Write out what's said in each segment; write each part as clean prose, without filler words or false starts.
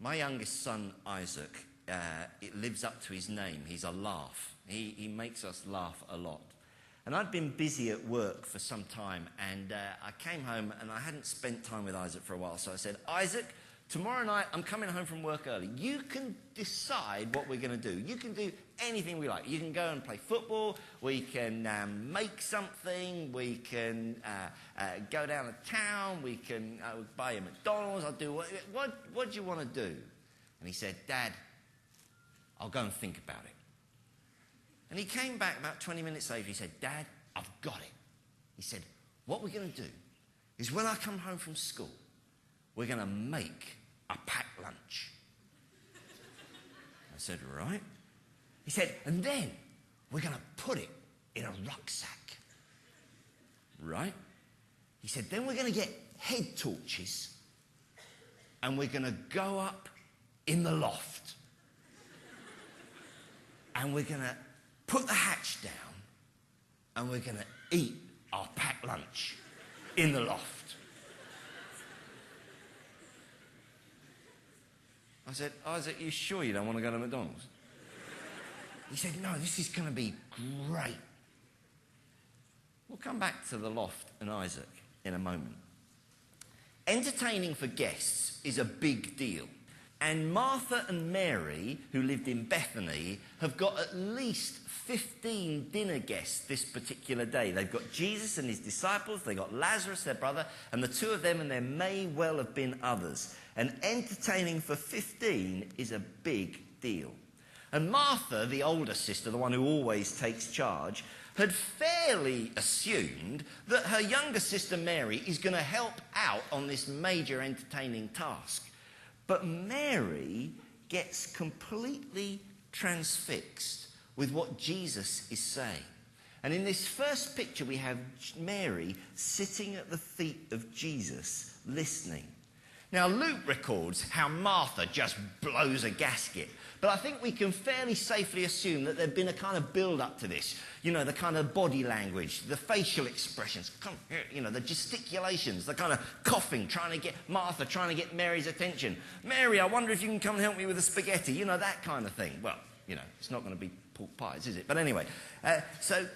My youngest son, Isaac, it lives up to his name. He's a laugh. He makes us laugh a lot. And I'd been busy at work for some time, and I came home and I hadn't spent time with Isaac for a while. So I said, Isaac, tomorrow night I'm coming home from work early. You can decide what we're going to do. You can do anything we like. You can go and play football. We can make something. We can go down to town. We can buy a McDonald's. I'll do what do you want to do? And he said, Dad, I'll go and think about it. And he came back about 20 minutes later. He said, Dad, I've got it. He said, what we're going to do is when I come home from school, we're going to make a packed lunch. I said, right. He said, and then we're going to put it in a rucksack. Right. He said, then we're going to get head torches and we're going to go up in the loft. And we're going to put the hatch down and we're going to eat our packed lunch in the loft. I said, Isaac, you sure you don't want to go to McDonald's? He said, no, this is going to be great. We'll come back to the loft and Isaac in a moment. Entertaining for guests is a big deal. And Martha and Mary, who lived in Bethany, have got at least 15 dinner guests this particular day. They've got Jesus and his disciples, they've got Lazarus, their brother, and the two of them, and there may well have been others. And entertaining for 15 is a big deal. And Martha, the older sister, the one who always takes charge, had fairly assumed that her younger sister Mary is going to help out on this major entertaining task. But Mary gets completely transfixed with what Jesus is saying. And in this first picture, we have Mary sitting at the feet of Jesus, listening. Now, Luke records how Martha just blows a gasket. But I think we can fairly safely assume that there'd been a kind of build-up to this. You know, the kind of body language, the facial expressions, you know, the gesticulations, the kind of coughing, trying to get Mary's attention. Mary, I wonder if you can come and help me with the spaghetti. You know, that kind of thing. Well, you know, it's not going to be pork pies, is it? But anyway, so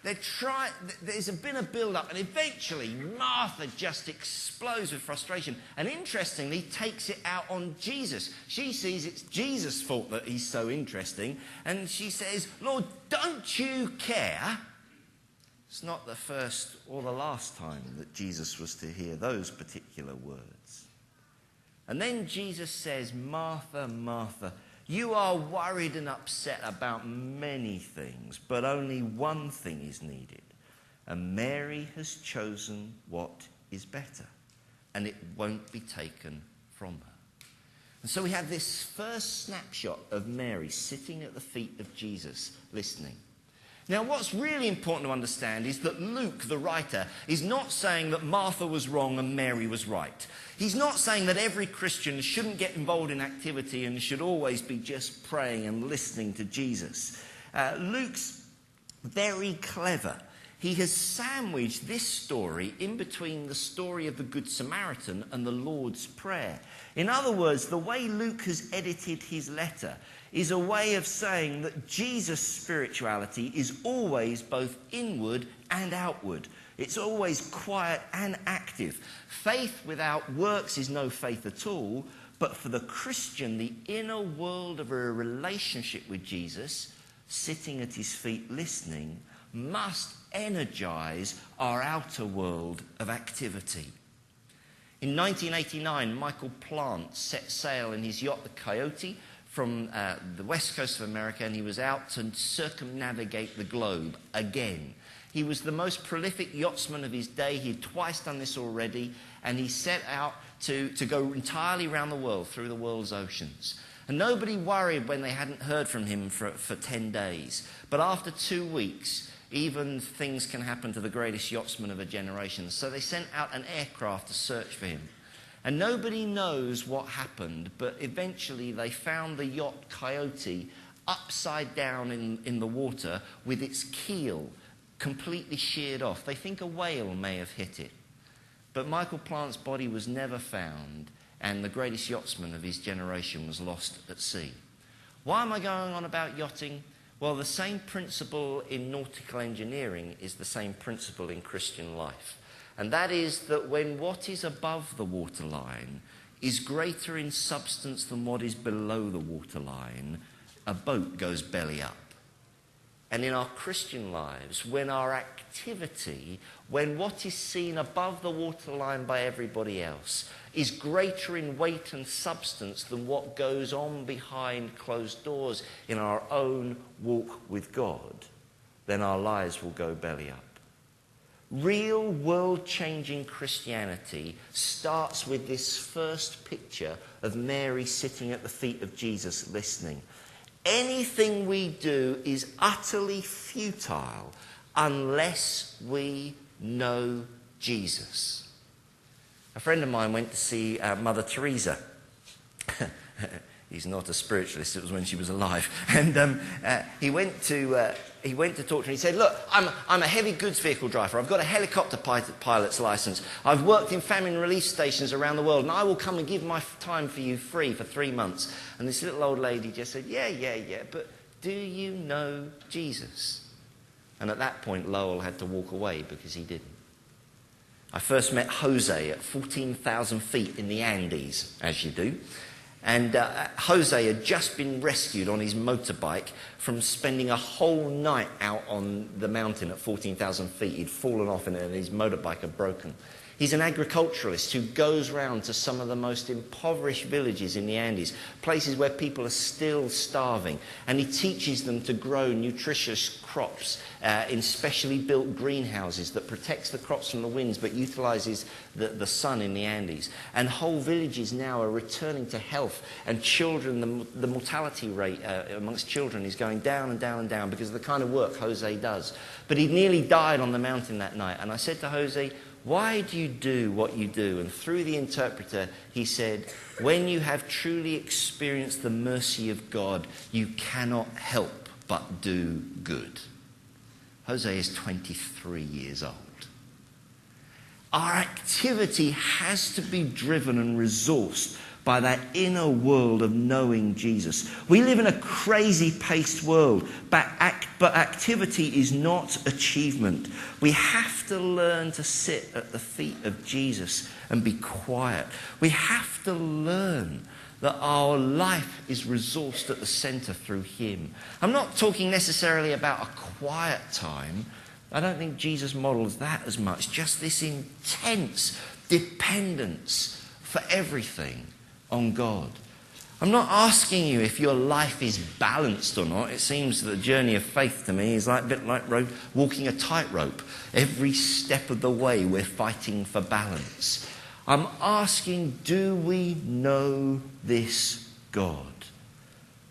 there's been a build-up, and eventually Martha just explodes with frustration and interestingly takes it out on Jesus. She sees it's Jesus' fault that he's so interesting, and she says, Lord, don't you care? It's not the first or the last time that Jesus was to hear those particular words. And then Jesus says, Martha, Martha, you are worried and upset about many things, but only one thing is needed. And Mary has chosen what is better, and it won't be taken from her. And so we have this first snapshot of Mary sitting at the feet of Jesus, listening. Now, what's really important to understand is that Luke, the writer, is not saying that Martha was wrong and Mary was right. He's not saying that every Christian shouldn't get involved in activity and should always be just praying and listening to Jesus. Luke's very clever. He has sandwiched this story in between the story of the Good Samaritan and the Lord's Prayer. In other words, the way Luke has edited his letter is a way of saying that Jesus' spirituality is always both inward and outward. It's always quiet and active. Faith without works is no faith at all, but for the Christian, the inner world of a relationship with Jesus, sitting at his feet listening, must energize our outer world of activity. In 1989, Michael Plant set sail in his yacht, the Coyote, from the west coast of America, and he was out to circumnavigate the globe again. He was the most prolific yachtsman of his day. He had twice done this already, and he set out to go entirely around the world, through the world's oceans. And nobody worried when they hadn't heard from him for 10 days. But after 2 weeks, even things can happen to the greatest yachtsman of a generation. So they sent out an aircraft to search for him. And nobody knows what happened, but eventually they found the yacht Coyote upside down in the water with its keel completely sheared off. They think a whale may have hit it. But Michael Plant's body was never found, and the greatest yachtsman of his generation was lost at sea. Why am I going on about yachting? Well, the same principle in nautical engineering is the same principle in Christian life. And that is that when what is above the waterline is greater in substance than what is below the waterline, a boat goes belly up. And in our Christian lives, when our activity, when what is seen above the waterline by everybody else is greater in weight and substance than what goes on behind closed doors in our own walk with God, then our lives will go belly up. Real world-changing Christianity starts with this first picture of Mary sitting at the feet of Jesus listening. Anything we do is utterly futile unless we know Jesus. A friend of mine went to see Mother Teresa. He's not a spiritualist, it was when she was alive. And he went to talk to her. He said, look, I'm a heavy goods vehicle driver. I've got a helicopter pilot's license. I've worked in famine relief stations around the world, and I will come and give my time for you free for 3 months. And this little old lady just said, yeah, but do you know Jesus? And at that point, Lowell had to walk away because he didn't. I first met Jose at 14,000 feet in the Andes, as you do. And Jose had just been rescued on his motorbike from spending a whole night out on the mountain at 14,000 feet. He'd fallen off and his motorbike had broken. He's an agriculturalist who goes round to some of the most impoverished villages in the Andes, places where people are still starving, and he teaches them to grow nutritious crops in specially built greenhouses that protects the crops from the winds but utilises the sun in the Andes. And whole villages now are returning to health, and children, the mortality rate amongst children is going down and down and down because of the kind of work Jose does. But he nearly died on the mountain that night, and I said to Jose, why do you do what you do? And through the interpreter, he said, when you have truly experienced the mercy of God, you cannot help but do good. Jose is 23 years old. Our activity has to be driven and resourced by that inner world of knowing Jesus. We live in a crazy-paced world, but activity is not achievement. We have to learn to sit at the feet of Jesus and be quiet. We have to learn that our life is resourced at the centre through Him. I'm not talking necessarily about a quiet time. I don't think Jesus models that as much. Just this intense dependence for everything on God. I'm not asking you if your life is balanced or not. It seems that the journey of faith to me is a bit like walking a tightrope. Every step of the way we're fighting for balance. I'm asking, do we know this God?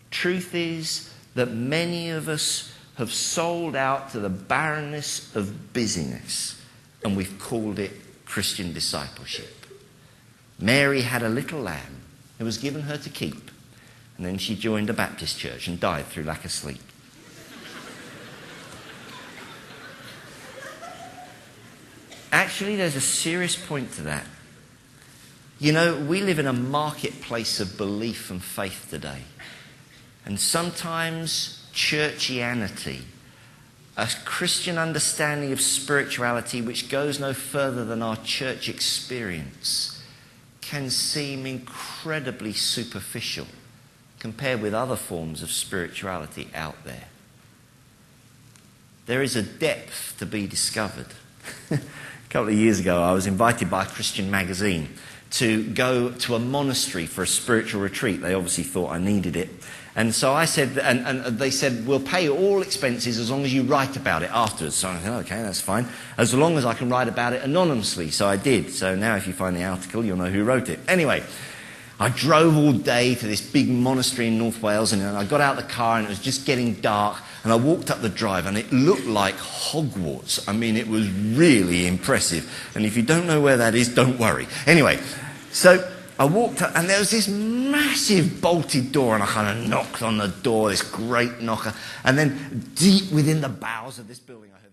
Truth is that many of us have sold out to the barrenness of busyness, and we've called it Christian discipleship. Mary had a little lamb. It was given her to keep. And then she joined a Baptist church and died through lack of sleep. Actually, there's a serious point to that. You know, we live in a marketplace of belief and faith today. And sometimes churchianity, a Christian understanding of spirituality which goes no further than our church experience, can seem incredibly superficial compared with other forms of spirituality out there. There is a depth to be discovered. A couple of years ago, I was invited by a Christian magazine to go to a monastery for a spiritual retreat. They obviously thought I needed it. And so I said, and they said, we'll pay all expenses as long as you write about it afterwards. So I said, okay, that's fine. As long as I can write about it anonymously. So I did. So now if you find the article, you'll know who wrote it. Anyway, I drove all day to this big monastery in North Wales, and I got out of the car and it was just getting dark, and I walked up the drive and it looked like Hogwarts. I mean, it was really impressive. And if you don't know where that is, don't worry. Anyway, so I walked up and there was this massive bolted door, and I kind of knocked on the door, this great knocker, and then deep within the bowels of this building I heard